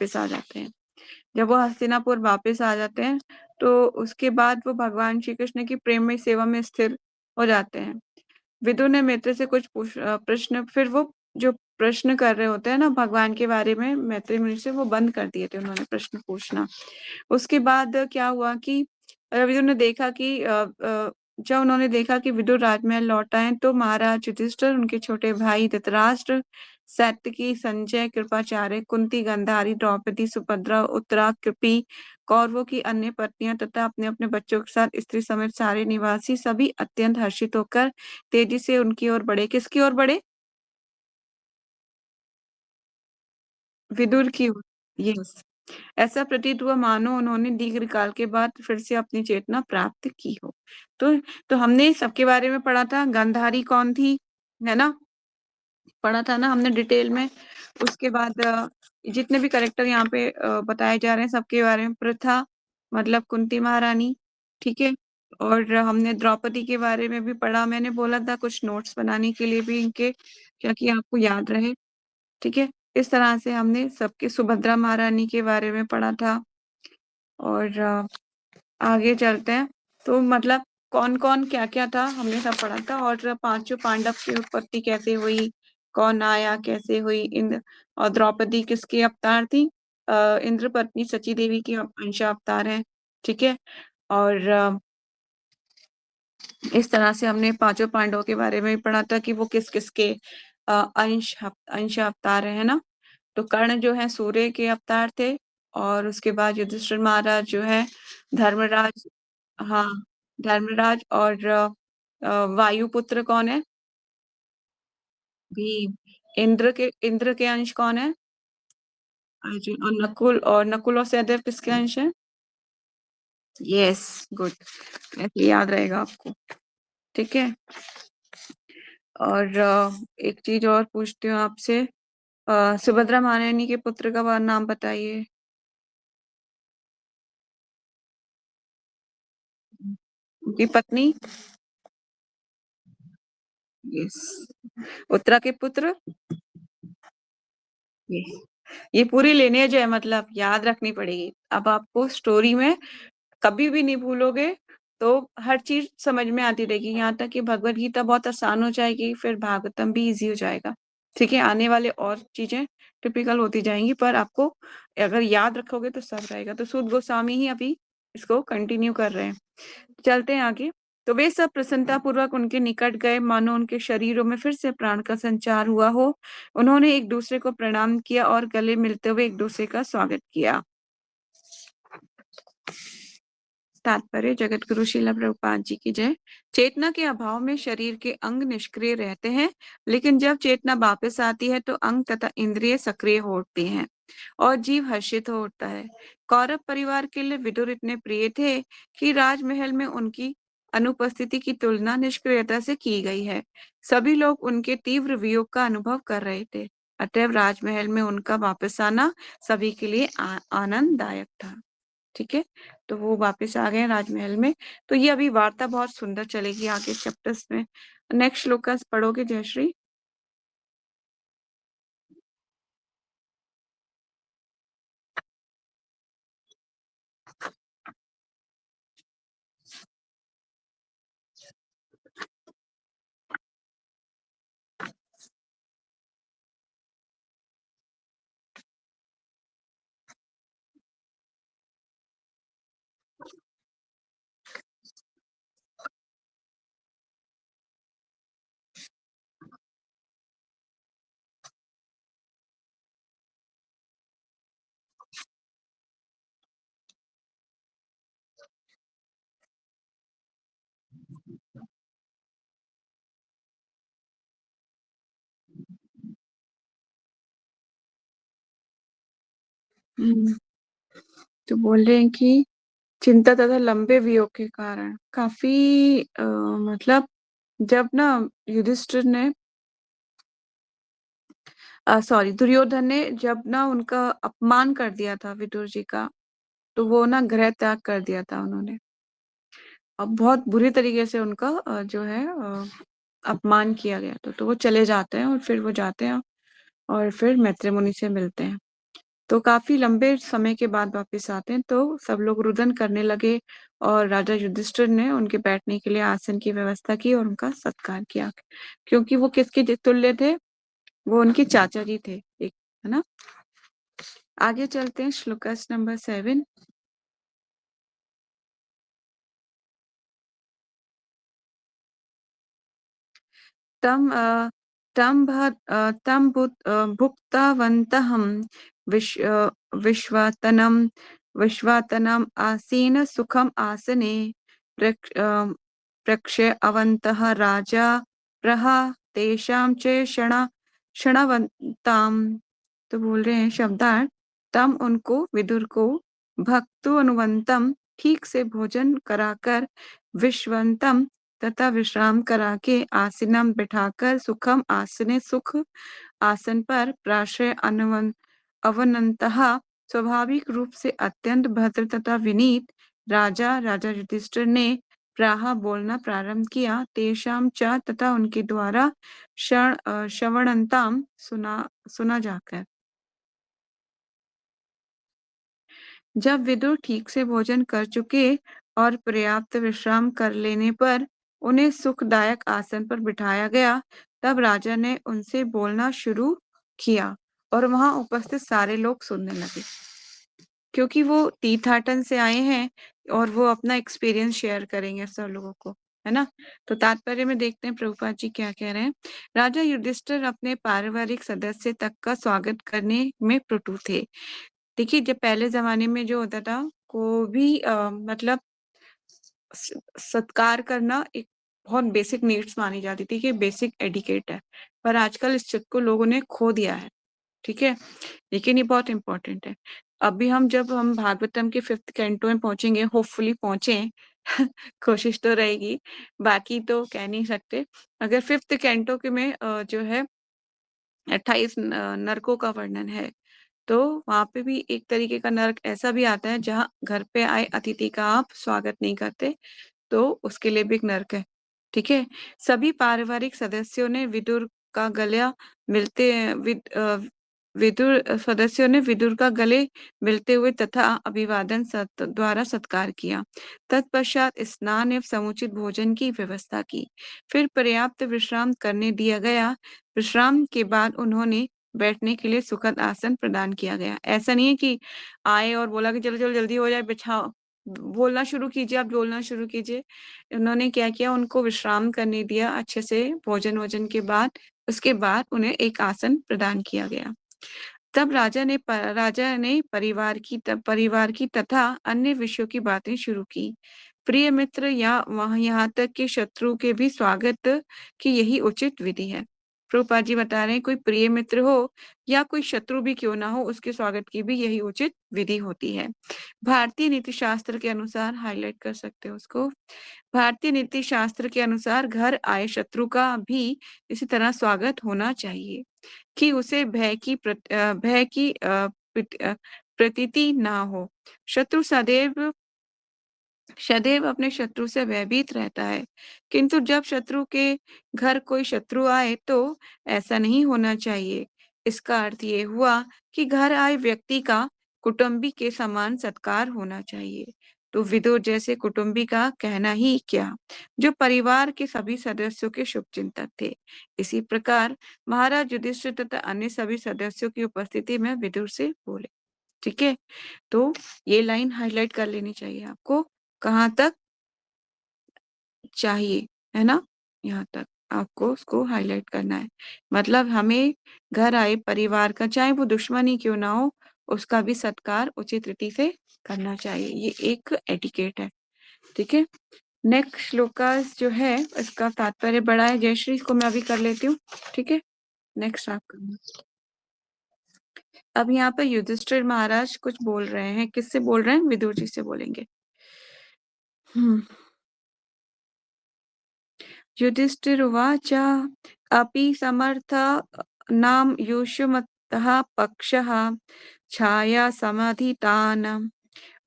वापस आ जाते हैं। जब वो हस्तिनापुर वापस आ जाते हैं तो उसके बाद वो भगवान श्री कृष्ण की प्रेममय सेवा में स्थिर हो जाते हैं। विदुर ने मैत्री से कुछ प्रश्न, फिर वो जो प्रश्न कर रहे होते हैं ना भगवान के बारे में, मैत्री मुनि से वो बंद कर दिए थे उन्होंने प्रश्न पूछना। उसके बाद क्या हुआ कि विदुर ने देखा कि जब उन्होंने देखा कि विदुर राजमहल लौट आए तो महाराज युधिष्ठिर, उनके छोटे भाई धृतराष्ट्र, सात्यकी, संजय, कृपाचार्य, कुंती, गांधारी, द्रौपदी, सुभद्रा, उत्तरा, कृपी, कौरवों की अन्य पत्नियां तथा अपने अपने बच्चों के साथ स्त्री समेत सारे निवासी सभी अत्यंत हर्षित होकर तेजी से उनकी ओर बढ़े। किसकी ओर बढ़े? विदुर की ओर। यस। ऐसा प्रतीत हुआ मानो उन्होंने दीर्घकाल के बाद फिर से अपनी चेतना प्राप्त की हो। तो तो हमने सबके बारे में पढ़ा था। गांधारी कौन थी, है ना? पढ़ा था ना हमने डिटेल में। उसके बाद जितने भी करेक्टर यहाँ पे बताए जा रहे हैं सबके बारे में। प्रथा मतलब कुंती महारानी, ठीक है। और हमने द्रौपदी के बारे में भी पढ़ा। मैंने बोला था कुछ नोट्स बनाने के लिए भी इनके, क्या कि आपको याद रहे, ठीक है। इस तरह से हमने सबके, सुभद्रा महारानी के बारे में पढ़ा था। और आगे चलते हैं। तो मतलब कौन कौन क्या क्या था हमने सब पढ़ा था। और पांचों पांडव की उत्पत्ति कैसे हुई, कौन आया, कैसे हुई, इंद्र और द्रौपदी किसके अवतार थी? इंद्र पत्नी सची देवी की अंश अवतार है, ठीक है। और इस तरह से हमने पांचों पांडवों के बारे में भी पढ़ा था कि वो किस किस के अंश अवतार है ना। तो कर्ण जो है सूर्य के अवतार थे। और उसके बाद युधिष्ठिर महाराज जो है धर्मराज। हाँ, धर्मराज। और वायुपुत्र कौन है? भीम। इंद्र के अंश कौन है? अर्जुन। और नकुल और सहदेव किसके अंश है? Yes, good. ऐसे याद रहेगा आपको, ठीक है। और एक चीज और पूछती हूँ आपसे। सुभद्रा महारानी के पुत्र का नाम बताइए। उनकी पत्नी? यस। उत्तरा के पुत्र? ये ये पूरी लिनेज है, मतलब याद रखनी पड़ेगी। अब आपको स्टोरी में कभी भी नहीं भूलोगे तो हर चीज समझ में आती रहेगी। यहाँ तक कि भगवत गीता बहुत आसान हो जाएगी, फिर भागवतम भी इजी हो जाएगा, ठीक है। आने वाले और चीजें टिपिकल होती जाएंगी, पर आपको अगर याद रखोगे तो सब रहेगा। तो सूत गोस्वामी ही अभी इसको कंटिन्यू कर रहे हैं। चलते हैं आगे। तो वे सब प्रसन्नता पूर्वक उनके निकट गए, मानो उनके शरीरों में फिर से प्राण का संचार हुआ हो। उन्होंने एक दूसरे को प्रणाम किया और गले मिलते हुए एक दूसरे का स्वागत किया। तात्पर्य, जगत गुरु श्रील प्रभुपाद जी की जय। चेतना के अभाव में शरीर के अंग निष्क्रिय रहते हैं, लेकिन जब चेतना वापस आती है तो अंग तथा इंद्रिय सक्रिय हो उठती हैं और जीव हर्षित हो उठता है। कौरव परिवार के लिए विदुर इतने प्रिय थे कि राजमहल में उनकी अनुपस्थिति की तुलना निष्क्रियता से की गई है। सभी लोग उनके तीव्र वियोग का अनुभव कर रहे थे, अतएव राजमहल में उनका वापस आना सभी के लिए आनंददायक था, ठीक है। तो वो वापस आ गए राजमहल में। तो ये अभी वार्ता बहुत सुंदर चलेगी आगे चैप्टर्स में। नेक्स्ट श्लोक का पढ़ोगे जयश्री? हम्म, तो बोल रहे हैं कि चिंता तथा लंबे वियोग के कारण काफी मतलब जब ना युधिष्ठिर ने, सॉरी, दुर्योधन ने जब ना उनका अपमान कर दिया था विदुर जी का, तो वो ना गृह त्याग कर दिया था उन्होंने। अब बहुत बुरी तरीके से उनका जो है अपमान किया गया। तो वो चले जाते हैं और फिर वो जाते हैं और फिर मैत्री मुनि से मिलते हैं। तो काफ़ी लंबे समय के बाद वापस आते हैं, तो सब लोग रुदन करने लगे और राजा युधिष्ठिर ने उनके बैठने के लिए आसन की व्यवस्था की और उनका सत्कार किया। क्योंकि वो किसके तुल्य थे? वो उनके चाचा जी थे, एक, है ना? आगे चलते हैं, श्लोकस नंबर 7। तं भुक्तवन्तः विश्वातनं विश्वातनम् आसीन सुखम् आसने प्रक्ष्यवन्तः राजा प्रहा तेषां च क्षणवन्ताम्। तो बोल रहे हैं शब्दार्थ, तम उनको, विदुर को, भक्तु अनुवंतम, ठीक से भोजन कराकर, विश्वंतम तथा विश्राम करा के, आसीनम बिठाकर, सुखम आसने सुख आसन पर, प्राश्रय अवनंतः स्वाभाविक रूप से अत्यंत भद्र तथा विनीत राजा राजा युधिष्ठिर ने प्राह बोलना प्रारंभ किया, तेषां च तथा उनके द्वारा श्रवणंताम सुना जाकर। जब विदुर ठीक से भोजन कर चुके और पर्याप्त विश्राम कर लेने पर उन्हें सुखदायक आसन पर बिठाया गया, तब राजा ने उनसे बोलना शुरू किया और वहां उपस्थित सारे लोग सुनने लगे। क्योंकि वो तीर्थाटन से आए हैं और वो अपना एक्सपीरियंस शेयर करेंगे सब लोगों को, है ना? तो तात्पर्य में देखते हैं प्रभुपाद जी क्या कह रहे हैं। राजा युधिष्ठिर अपने पारिवारिक सदस्य तक का स्वागत करने में पटु थे। देखिए, जब पहले ज़माने में जो होता था, को भी मतलब सत्कार करना एक बहुत बेसिक नीड्स मानी जाती थी कि बेसिक एटिकेट है। पर आजकल इस चीज़ को लोगों ने खो दिया है, ठीक है? लेकिन ये बहुत इम्पोर्टेंट है। अभी जब हम भागवतम के 5th कैंटो में पहुँचेंगे, होपफुली पहुँचे कोशिश तो रहेगी, बाकी तो कह नहीं सकते। अगर 5th कैंटो के में जो है 28 नरकों का वर्णन है, तो वहाँ पे भी एक तरीके का नर्क ऐसा भी आता है जहाँ घर पे आए अतिथि का आप स्वागत नहीं करते, तो उसके लिए भी एक नर्क है। ठीक है? सभी पारिवारिक सदस्यों ने विदुर का गला मिलते विदुर सदस्यों ने विदुर का गले मिलते हुए तथा अभिवादन द्वारा सत्कार किया। तत्पश्चात स्नान एवं समुचित भोजन की व्यवस्था की। फिर पर्याप्त विश्राम करने दिया गया। विश्राम के बाद उन्होंने बैठने के लिए सुखद आसन प्रदान किया गया। ऐसा नहीं है कि आए और बोला कि चलो चलो जल्दी हो जाए, बिछाओ, बोलना शुरू कीजिए, आप बोलना शुरू कीजिए। उन्होंने क्या किया, उनको विश्राम करने दिया अच्छे से, भोजन वोजन के बाद। उसके बाद उन्हें एक आसन प्रदान किया गया। तब राजा ने परिवार की तथा अन्य विषयों की बातें शुरू की। प्रिय मित्र या वहां यहाँ तक कि शत्रु के भी स्वागत की यही उचित विधि है। प्रभुपाद जी बता रहे हैं, कोई प्रिय मित्र हो या कोई शत्रु भी क्यों ना हो, उसके स्वागत की भी यही उचित विधि होती है। भारतीय नीति शास्त्र के अनुसार, हाईलाइट कर सकते हो उसको, भारतीय नीति शास्त्र के अनुसार घर आए शत्रु का भी इसी तरह स्वागत होना चाहिए कि उसे भय की प्रतीति ना हो। शत्रु सदैव सदैव अपने शत्रु से भयभीत रहता है, किंतु जब शत्रु के घर कोई शत्रु आए तो ऐसा नहीं होना चाहिए। इसका अर्थ ये हुआ कि घर आए व्यक्ति का कुटुंबी के समान सत्कार होना चाहिए। तो विदुर जैसे कुटुंबी का कहना ही क्या, जो परिवार के सभी सदस्यों के शुभचिंतक थे। इसी प्रकार महाराज युधिष्ठिर तथा अन्य सभी सदस्यों की उपस्थिति में विदुर से बोले। ठीक है? तो ये लाइन हाईलाइट कर लेनी चाहिए आपको। कहाँ तक चाहिए, है ना? यहाँ तक आपको उसको हाईलाइट करना है। मतलब हमें घर आए परिवार का, चाहे वो दुश्मन ही क्यों ना हो, उसका भी सत्कार उचित रीति से करना चाहिए। ये एक एटिकेट है। ठीक है? नेक्स्ट श्लोकास जो है इसका तात्पर्य बड़ा है। जयश्री, इसको मैं अभी कर लेती हूँ। ठीक है? नेक्स्ट आप करना। अब यहाँ पे युधिष्ठिर महाराज कुछ बोल रहे हैं। किससे बोल रहे हैं? विदुर जी से बोलेंगे। युधिष्ठिरुवाच अपि समर्थनां युष्मतः पक्षः छायासमधितान्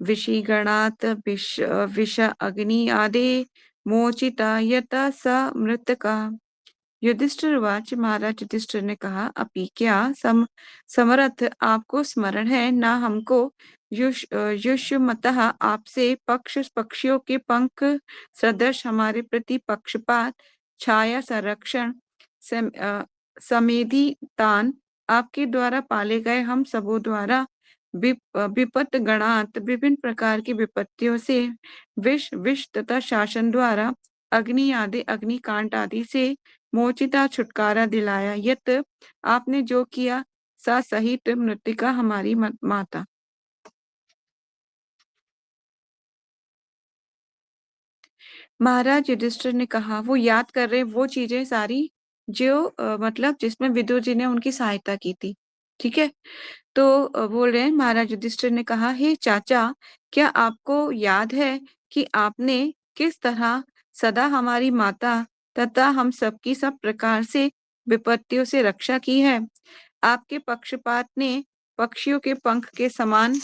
विषिगणात् विष अग्नि आदे मोचिता यत स मृतका। युधिष्ठिर उवाच महाराज युधिष्ठिर ने कहा अपि क्या समर्थ आपको स्मरण है ना हमको युष्मतः आपसे पक्षियों के पंख सदृश हमारे प्रति पक्षपात छाया संरक्षण समेधि तान आपके द्वारा पाले गए हम सबों द्वारा विपत गणात विभिन्न प्रकार की विपत्तियों से विष तथा शासन द्वारा अग्निकांड आदि से मोचिता छुटकारा दिलाया। यत आपने जो किया सा सहित मृतिका हमारी माता। महाराज युधिष्ठिर ने कहा वो याद कर रहे वो चीजें सारी जो मतलब जिसमें विदुर जी ने उनकी सहायता की थी। ठीक है। तो बोल रहे हैं महाराज युधिष्ठिर ने कहा हे चाचा क्या आपको याद है कि आपने किस तरह सदा हमारी माता तथा हम सबकी सब प्रकार से विपत्तियों से रक्षा की है। आपके पक्षपात ने पक्षियों के पंख के समान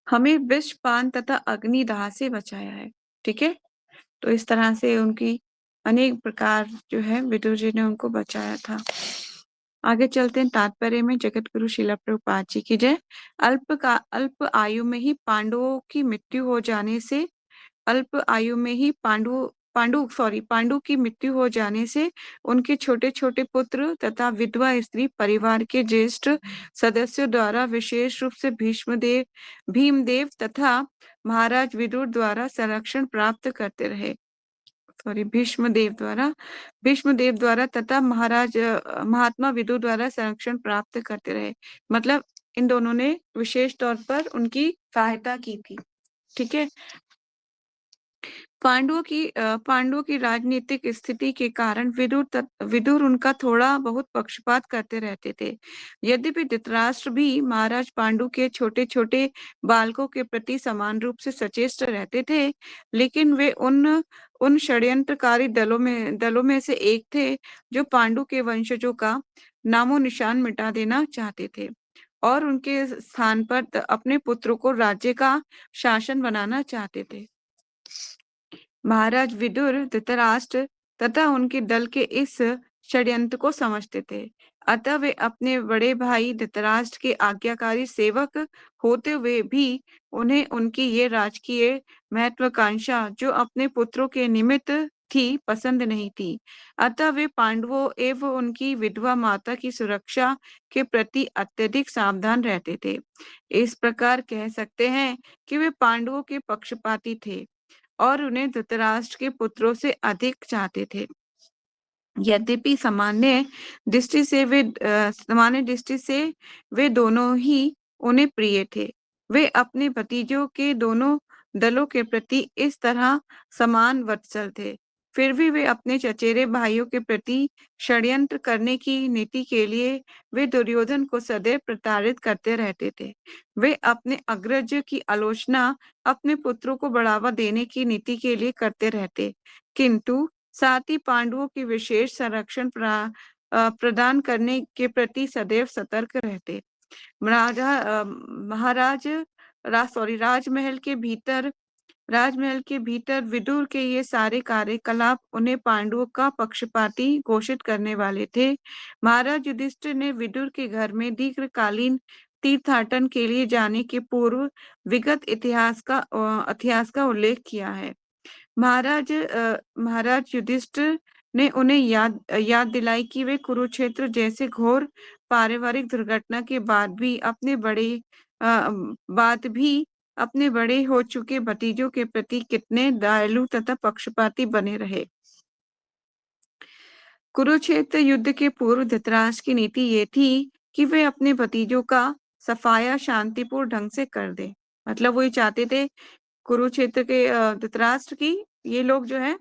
हमें विष पान तथा अग्निदाह से बचाया है। ठीक है। तो इस तरह से उनकी अनेक प्रकार जो है विदुर जी ने उनको बचाया था। आगे चलते हैं तात्पर्य में। जगत गुरु शिला प्रभुपाद जी की जय। अल्प आयु में ही पांडवों की मृत्यु हो जाने से अल्प आयु में ही पांडु की मृत्यु हो जाने से उनके छोटे छोटे पुत्र तथा विधवा स्त्री परिवार के ज्येष्ठ सदस्यों द्वारा विशेष रूप से भीमदेव तथा महाराज विदुर द्वारा संरक्षण प्राप्त करते रहे। सॉरी भीष्म देव द्वारा तथा महात्मा विदुर द्वारा संरक्षण प्राप्त करते रहे। मतलब इन दोनों ने विशेष तौर पर उनकी सहायता की थी। ठीक है। पांडवों की राजनीतिक स्थिति के कारण विदुर उनका थोड़ा बहुत पक्षपात करते रहते थे। यद्यपि धृतराष्ट्र भी महाराज पांडु के छोटे छोटे बालकों के प्रति समान रूप से सचेष्ट रहते थे, लेकिन वे उन षड्यंत्रकारी दलों में से एक थे जो पांडु के वंशजों का नामो निशान मिटा देना चाहते थे और उनके स्थान पर अपने पुत्रों को राज्य का शासन बनाना चाहते थे। महाराज विदुर धृतराष्ट्र तथा उनके दल के इस षड्यंत्र को समझते थे। अतः वे अपने बड़े भाई धृतराष्ट्र के आज्ञाकारी सेवक होते हुए भी उन्हें उनकी ये राजकीय महत्वाकांक्षा जो अपने पुत्रों के निमित्त थी पसंद नहीं थी। अतः वे पांडवों एवं उनकी विधवा माता की सुरक्षा के प्रति अत्यधिक सावधान रहते थे। इस प्रकार कह सकते हैं कि वे पांडवों के पक्षपाती थे और उन्हें धृतराष्ट्र के पुत्रों से अधिक चाहते थे। यद्यपि सामान्य दृष्टि से वे दोनों ही उन्हें प्रिय थे। वे अपने भतीजों के दोनों दलों के प्रति इस तरह समान वत्सल थे। फिर भी वे अपने चचेरे भाइयों के प्रति षड्यंत्र करने की नीति के लिए वे दुर्योधन को सदैव प्रताड़ित करते रहते थे। वे अपने अग्रज की आलोचना अपने पुत्रों को बढ़ावा देने की नीति के लिए करते रहते, किंतु साथ ही पांडवों की विशेष संरक्षण प्रदान करने के प्रति सदैव सतर्क रहते। महाराज राजमहल के भीतर विदुर के ये सारे कार्यकलाप उन्हें पांडवों का पक्षपाती घोषित करने वाले थे। महाराज युधिष्ठिर ने विदुर के घर में दीर्घकालीन तीर्थाटन के लिए जाने के पूर्व विगत इतिहास का उल्लेख किया है। महाराज युधिष्ठिर ने उन्हें याद दिलाई कि वे कुरुक्षेत्र जैसे घोर पारिवारिक दुर्घटना के बाद भी अपने बड़े हो चुके भतीजों के प्रति कितने दयालु तथा पक्षपाती बने रहे। कुरुक्षेत्र युद्ध के पूर्व धृतराष्ट्र की नीति ये थी कि वे अपने भतीजों का सफाया शांतिपूर्ण ढंग से कर दे। मतलब वो ये चाहते थे कुरुक्षेत्र के धृतराष्ट्र की ये लोग जो है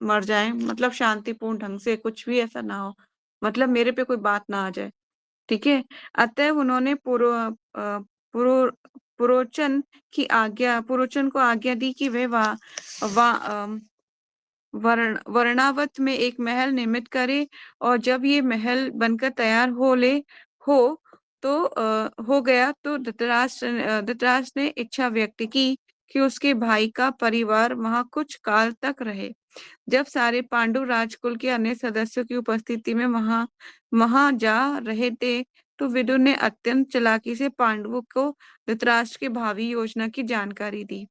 मर जाए, मतलब शांतिपूर्ण ढंग से, कुछ भी ऐसा ना हो, मतलब मेरे पे कोई बात ना आ जाए। ठीक है। अतः उन्होंने पुरोचन को आज्ञा दी कि वे वर्णावत में एक महल निर्मित करे और जब ये महल बनकर तैयार हो तो हो गया तो धृतराष्ट्र ने इच्छा व्यक्त की कि उसके भाई का परिवार वहां कुछ काल तक रहे। जब सारे पांडु राजकुल के अन्य सदस्यों की उपस्थिति में वहां वहां जा रहे थे, तो विदुर ने अत्यंत चालाकी से पांडवों को धृतराष्ट्र की भावी योजना की जानकारी दी।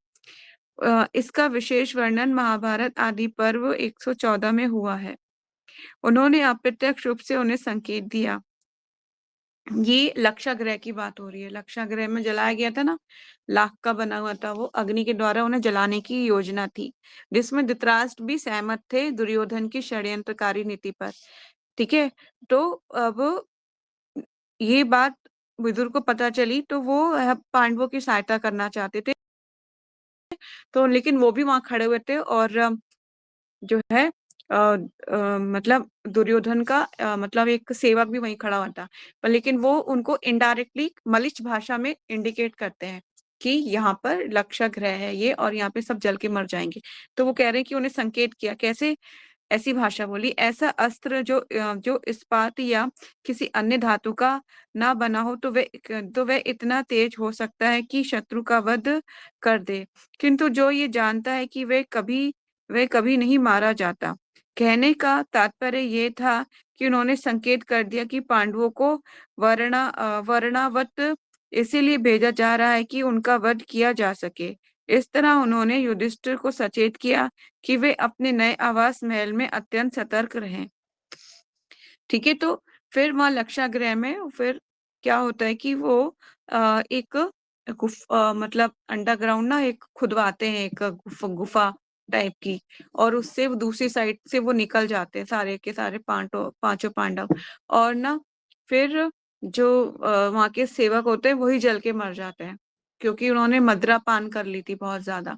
इसका विशेष वर्णन महाभारत आदि पर्व 114 में हुआ है। उन्होंने अप्रत्यक्ष रूप से उन्हें संकेत दिया। ये लक्षागृह की बात हो रही है। लक्षागृह में जलाया गया था ना, लाख का बना हुआ था, वो अग्नि के द्वारा उन्हें जलाने की योजना थी, जिसमें धृतराष्ट्र भी सहमत थे दुर्योधन की षड्यंत्रकारी नीति पर। ठीक है। तो अब ये बात विदुर को पता चली, तो वो पांडवों की सहायता करना चाहते थे। तो लेकिन वो भी वहां खड़े हुए थे, और जो है मतलब दुर्योधन का मतलब एक सेवक भी वहीं खड़ा हुआ था, पर लेकिन वो उनको इनडायरेक्टली मलिच भाषा में इंडिकेट करते हैं कि यहाँ पर लक्षागृह है ये, और यहाँ पे सब जल के मर जाएंगे। तो वो कह रहे हैं कि उन्हें संकेत किया कैसे, ऐसी भाषा बोली, ऐसा अस्त्र जो इस्पात या किसी अन्य धातु का ना बना हो, तो वह इतना तेज हो सकता है कि शत्रु का वध कर दे, किंतु जो ये जानता है कि वह कभी नहीं मारा जाता। कहने का तात्पर्य ये था कि उन्होंने संकेत कर दिया कि पांडवों को वर्णावत इसीलिए भेजा जा रहा है कि उनका वध किया जा सके। इस तरह उन्होंने युधिष्ठिर को सचेत किया कि वे अपने नए आवास महल में अत्यंत सतर्क रहें। ठीक है। तो फिर वहां लक्षागृह में फिर क्या होता है कि वो एक मतलब अंडरग्राउंड ना एक खुदवाते हैं, एक गुफा टाइप की, और उससे वो दूसरी साइड से वो निकल जाते हैं सारे के सारे पांचों पांडव। और ना फिर जो वहां के सेवक होते हैं वही जल के मर जाते हैं, क्योंकि उन्होंने मदिरा पान कर ली थी बहुत ज्यादा।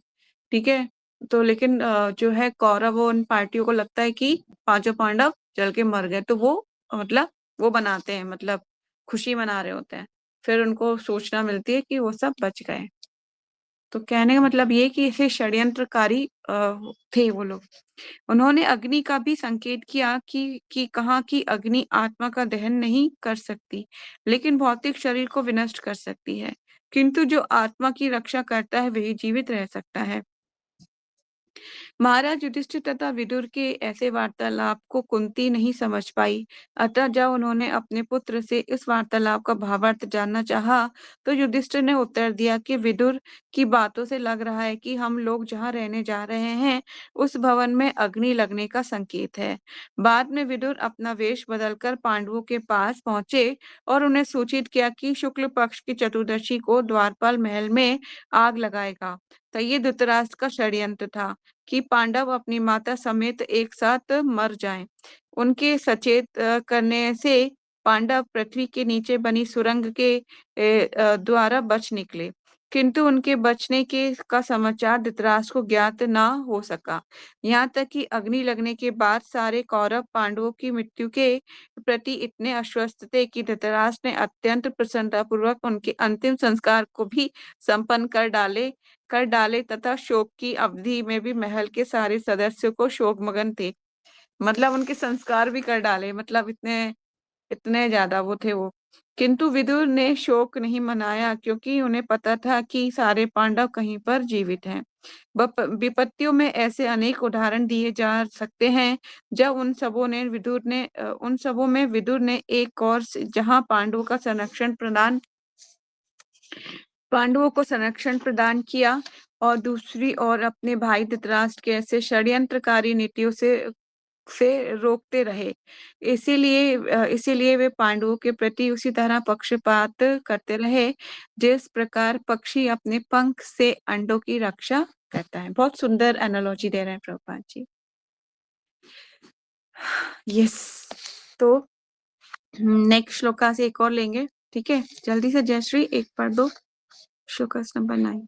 ठीक है। तो लेकिन जो है कौरव उन पार्टियों को लगता है कि पांचों पांडव जल के मर गए, तो वो मतलब वो बनाते हैं, मतलब खुशी मना रहे होते हैं। फिर उनको सूचना मिलती है कि वो सब बच गए। तो कहने का मतलब ये कि ऐसे षड्यंत्रकारी थे वो लोग। उन्होंने अग्नि का भी संकेत किया कि कहा कि अग्नि आत्मा का दहन नहीं कर सकती, लेकिन भौतिक शरीर को विनष्ट कर सकती है, किंतु जो आत्मा की रक्षा करता है वही जीवित रह सकता है। महाराज युधिष्ठिर तथा विदुर के ऐसे वार्तालाप को कुंती नहीं समझ पाई। अतः जब उन्होंने अपने पुत्र से इस वार्तालाप का भावार्थ जानना चाहा, तो युधिष्ठिर ने उत्तर दिया कि विदुर की बातों से लग रहा है कि हम लोग जहाँ रहने जा रहे हैं उस भवन में अग्नि लगने का संकेत है। बाद में विदुर अपना वेश बदलकर पांडवों के पास पहुंचे और उन्हें सूचित किया कि शुक्ल पक्ष की चतुर्दशी को द्वारपाल महल में आग लगाएगा। तो ये धृतराष्ट्र का षड्यंत्र था कि पांडव अपनी माता समेत एक साथ मर जाएं। उनके सचेत करने से पांडव पृथ्वी के नीचे बनी सुरंग के द्वारा बच निकले, किंतु उनके बचने के का समाचार धृतराष्ट्र को ज्ञात न हो सका। यहाँ तक कि अग्नि लगने के बाद सारे कौरव पांडवों की मृत्यु के प्रति इतने आश्वस्त थे कि धृतराष्ट्र ने अत्यंत प्रसन्नतापूर्वक उनके अंतिम संस्कार को भी संपन्न कर डाले तथा शोक की अवधि में भी महल के सारे सदस्यों को शोकमग्न थे। मतलब उनके संस्कार भी कर डाले, मतलब इतने इतने ज्यादा वो थे वो। किंतु विदुर ने शोक नहीं मनाया, क्योंकि उन्हें पता था कि सारे पांडव कहीं पर जीवित हैं। विपत्तियों में ऐसे अनेक उदाहरण दिए जा सकते हैं, जब उन सबों में विदुर ने एक और जहां पांडवों को संरक्षण प्रदान किया, और दूसरी ओर अपने भाई धृतराष्ट्र के ऐसे षड्यंत्रकारी नीतियों से रोकते रहे। इसीलिए वे पांडवों के प्रति उसी तरह पक्षपात करते रहे, जिस प्रकार पक्षी अपने पंख से अंडों की रक्षा करता है। बहुत सुंदर एनालॉजी दे रहे हैं प्रभुपाद जी। यस। तो नेक्स्ट श्लोका से एक और लेंगे। ठीक है, जल्दी से जयश्री एक पढ़ दो, श्लोका नंबर 9।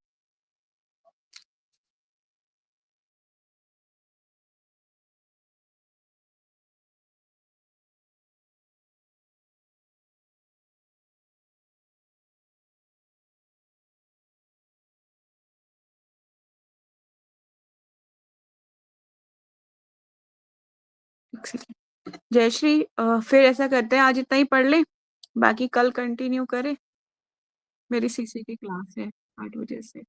जयश्री फिर ऐसा करते हैं, आज इतना ही पढ़ ले, बाकी कल कंटिन्यू करें। मेरी सीसी की क्लास है 8 बजे से।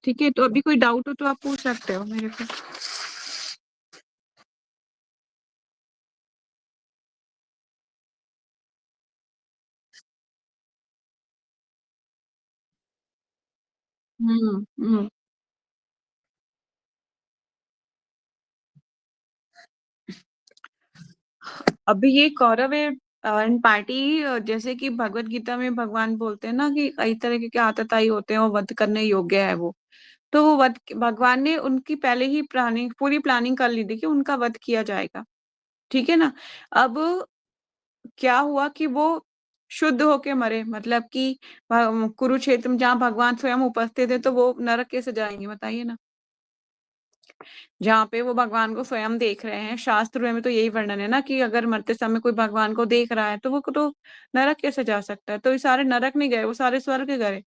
ठीक है, तो अभी कोई डाउट हो तो आप पूछ सकते हो मेरे को। हुँ। अभी ये कौरव एंड पार्टी जैसे कि भगवत गीता में भगवान बोलते हैं ना कि कई तरह के आतताई होते हैं, वो वध करने योग्य है वो। तो वो वध भगवान ने उनकी पहले ही प्लानिंग पूरी प्लानिंग कर ली थी कि उनका वध किया जाएगा। ठीक है ना? अब क्या हुआ कि वो शुद्ध होके मरे, मतलब कि कुरुक्षेत्र में जहाँ भगवान स्वयं उपस्थित थे, तो वो नरक कैसे जाएँगे बताइए ना? जहाँ पे वो भगवान को स्वयं देख रहे हैं, शास्त्र में तो यही वर्णन है ना कि अगर मरते समय कोई भगवान को देख रहा है, तो वो तो नरक कैसे जा सकता है? तो ये सारे नरक नहीं गए, वो सारे स्वर्ग गए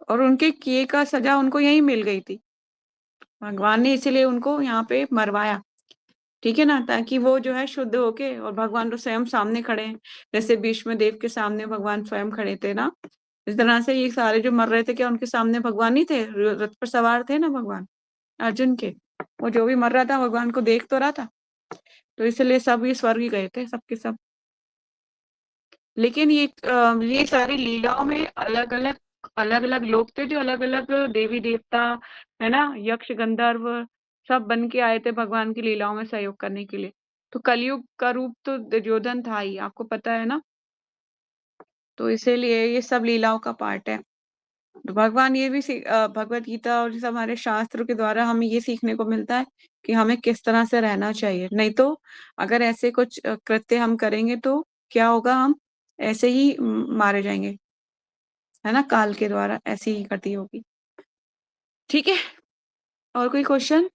और उनके किए का सज़ा उनको यहीं मिल गई थी। भगवान ने इसीलिए उनको यहाँ पे मरवाया, ठीक है ना? ताकि वो जो है शुद्ध होके और भगवान तो स्वयं सामने खड़े हैं। जैसे भीष्म देव के सामने भगवान स्वयं खड़े थे ना, इस तरह से ये सारे जो मर रहे थे, क्या उनके सामने भगवान नहीं थे? रथ पर सवार थे ना भगवान अर्जुन के। वो जो भी मर रहा था भगवान को देख तो रहा था। तो इसलिए सब ये स्वर्ग ही गए थे, सब के सब। लेकिन ये सारी लीलाओं में अलग-अलग लोग थे, जो अलग-अलग देवी-देवता, है ना? यक्ष, गंधर्व सब बन के आए थे भगवान की लीलाओं में सहयोग करने के लिए। तो कलयुग का रूप तो दुर्योधन था ही, आपको पता है ना? तो इसीलिए ये सब लीलाओं का पार्ट है। तो भगवान ये भी भगवत गीता और जैसे हमारे शास्त्र के द्वारा हमें ये सीखने को मिलता है कि हमें किस तरह से रहना चाहिए। नहीं तो अगर ऐसे कुछ कृत्य हम करेंगे तो क्या होगा, हम ऐसे ही मारे जाएँगे, है ना? काल के द्वारा ऐसी ही गति होगी। ठीक है, और कोई क्वेश्चन?